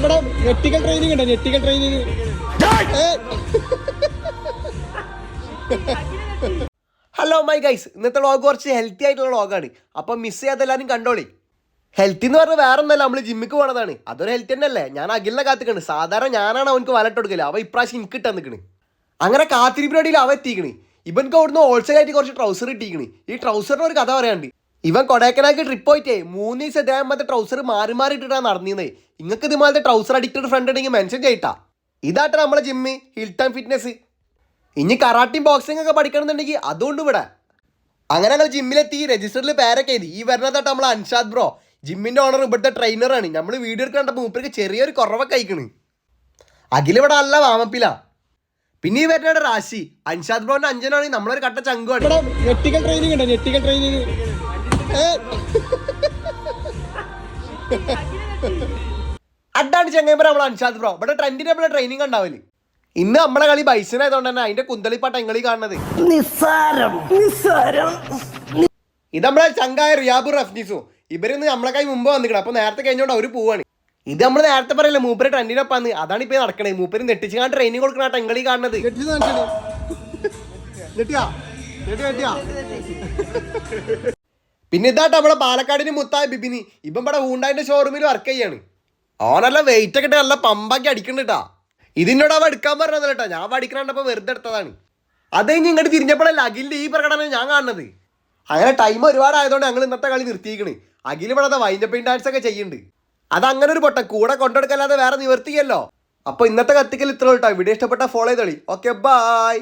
നെറ്റിക്കൽ training ഉണ്ടോ? നെറ്റിക്കൽ training. Hello my guys, ഇന്നത്തെ vlog കുറച്ച് ഹെൽത്തി ആയിട്ടുള്ള വ്ളോഗാണ്. അപ്പം മിസ് ചെയ്യാതെ എല്ലാവരും കണ്ടോളി. ഹെൽത്തി എന്ന് പറഞ്ഞാൽ വേറെ ഒന്നല്ല, നമ്മൾ ജിമ്മിക്ക് പോണതാണ്. അതൊരു ഹെൽത്തി തന്നെയല്ലേ. ഞാൻ അഖിലിനെ കാത്തിക്കണ്. സാധാരണ ഞാനാണ് അവനക്ക് വലട്ട് കൊടുക്കല്. അവ ഇപ്രാവശ്യം എനിക്ക് ഇട്ടാൻ നിൽക്കണ്. അങ്ങനെ കാത്തിരിപ്പിനടിയിൽ അവ എത്തിക്കണ്. ഇവൻക്ക് അവിടുന്ന് ഹോൾസെയിലായിട്ട് കുറച്ച് ട്രൗസർ ഇട്ടിക്കണ്. ഈ ട്രൗസറിന് ഒരു കഥ പറയാണ്ട്. ഇവൻ കൊടൈക്കനാലിലേക്ക് ട്രിപ്പ് പോയിട്ടേ 3 ദിവസം ഇതേമാതിരി ട്രൗസർ മാറി മാറി ഇട്ടിട്ടാണ് നടന്നിരുന്നത്. നിങ്ങൾക്ക് ഇതുമാതിരി ട്രൗസർ അഡിക്റ്റഡ് ഫ്രണ്ട് ഉണ്ടെങ്കിൽ മെൻഷൻ ചെയ്യട്ടാ. ഇതാട്ടെ നമ്മളെ ജിമ്മ് ഹിൽട്ടൺ ഫിറ്റ്നസ്. ഇനി കറാട്ടിയും ബോക്സിംഗ് ഒക്കെ പഠിക്കണമെന്നുണ്ടെങ്കിൽ അതുകൊണ്ട് ഇവിടെ. അങ്ങനെ ഞങ്ങൾ ജിമ്മിലെത്തി രജിസ്റ്ററിൽ പേരൊക്കെ എഴുതി. ഈ വരുന്നതായിട്ട് നമ്മൾ അൻഷാദ് ബ്രോ, ജിമ്മിൻ്റെ ഓണർ, ഇവിടുത്തെ ട്രെയിനറാണ്. നമ്മൾ വീഡിയോ എടുക്കേണ്ടപ്പോൾ മൂപ്പർക്ക് ചെറിയൊരു കുറവൊക്കെ അയക്കണ്. അഖിലിവിടെ നല്ല വാമപ്പില. പിന്നെ ഈ വരുന്നയുടെ റാശി, അൻഷാദ് ബ്രോന്റെ അഞ്ചനാണെങ്കിൽ നമ്മളൊരു കട്ട ചങ്കുമാണ്. നെറ്റിക്കൽ ട്രെയിനിങ് ഉണ്ടോ? നെറ്റിക്കൽ ട്രെയിനിങ്. അഡാണ് ചെങ്ങൈമ്പർ നമ്മൾ അൻഷാദ് ബ്രോ. ഇവിടെ ട്രെൻഡിന് നമ്മളെ ട്രെയിനിങ് ഉണ്ടാവില്ല. ഇന്ന് നമ്മളെ കളി ബൈസനായതുകൊണ്ട് തന്നെ അതിന്റെ കുന്തളിപ്പാട്ട എങ്ങളി കാണുന്നത്. ഇത് നമ്മളെ ചങ്കായ റിയാബുർ റഫ്നീസും ഇവരിന്ന് നമ്മളെ കൈ മുമ്പ് വന്നിക്കണം. അപ്പൊ നേരത്തെ കഴിഞ്ഞോണ്ട് അവര് പോവാണ്. ഇത് നമ്മൾ നേരത്തെ പറയില്ല, മൂപ്പര് ട്രെൻഡിനൊപ്പാന്ന്. അതാണ് ഇപ്പൊ നടക്കണേ. മൂപ്പര് നെട്ടിച്ചാണ്ട് ട്രെയിനിങ് കൊടുക്കണ എങ്ങളി കാണുന്നത്. പിന്നെ ഇതാട്ട് നമ്മളെ പാലക്കാടിന് മുത്തായ ബിബിനി. ഇപ്പം ഇവിടെ ഹൂണ്ടായിന്റെ ഷോറൂമിൽ വർക്ക് ചെയ്യാണ്. ഓനല്ല വെയിറ്റ് ഒക്കെ ഇട്ട് നല്ല പമ്പാക്കി അടിക്കണ്ടിട്ടാ. ഇതിനോട് അവ എടുക്കാൻ പറഞ്ഞതല്ല കേട്ടോ. ഞാൻ പഠിക്കണപ്പോ വെറുതെ എടുത്തതാണ്. അത് കഴിഞ്ഞ് ഇങ്ങോട്ട് തിരിഞ്ഞപ്പോഴല്ല അഖിലിന്റെ ഈ പ്രകടനം ഞാൻ കാണുന്നത്. അങ്ങനെ ടൈം ഒരുപാടായതുകൊണ്ട് ഞങ്ങൾ ഇന്നത്തെ കളി നിർത്തിയിരിക്കണ്. അഖിൽ ഇവിടെ വൈൻഡപ്പ് ഡാൻസ് ഒക്കെ ചെയ്യുന്നുണ്ട്. അത് അങ്ങനെ ഒരു പൊട്ട കൂടെ കൊണ്ടെടുക്കല്ലാതെ വേറെ നിവർത്തിയല്ലോ. അപ്പൊ ഇന്നത്തെ കത്തിക്കൽ ഇത്ര കേട്ടോ. വീഡിയോ ഇഷ്ടപ്പെട്ട ഫോളോ ചെയ്തോളി. Okay, by.